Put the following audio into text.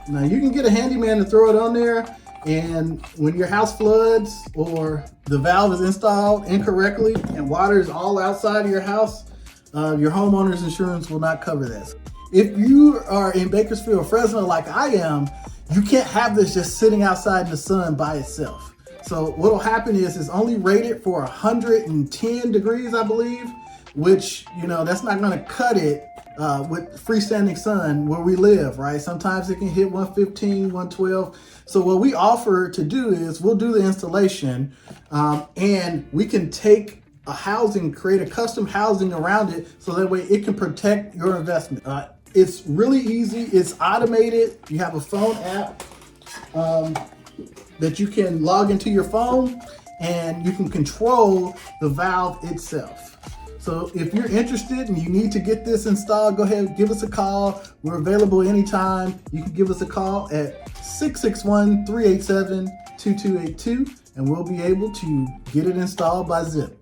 Now you can get a handyman to throw it on there, and when your house floods or the valve is installed incorrectly and water is all outside of your house, your homeowner's insurance will not cover that. If you are in Bakersfield or Fresno like I am, you can't have this just sitting outside in the sun by itself. So what will happen is it's only rated for 110 degrees, I believe, which, you know, that's not gonna cut it with freestanding sun where we live, right? Sometimes it can hit 115, 112. So what we offer to do is we'll do the installation and we can take a housing, create a custom housing around it so that way it can protect your investment. It's really easy, it's automated. You have a phone app that you can log into your phone and you can control the valve itself. So if you're interested and you need to get this installed, go ahead and give us a call. We're available anytime. You can give us a call at 661-387-2282 and we'll be able to get it installed by Zip.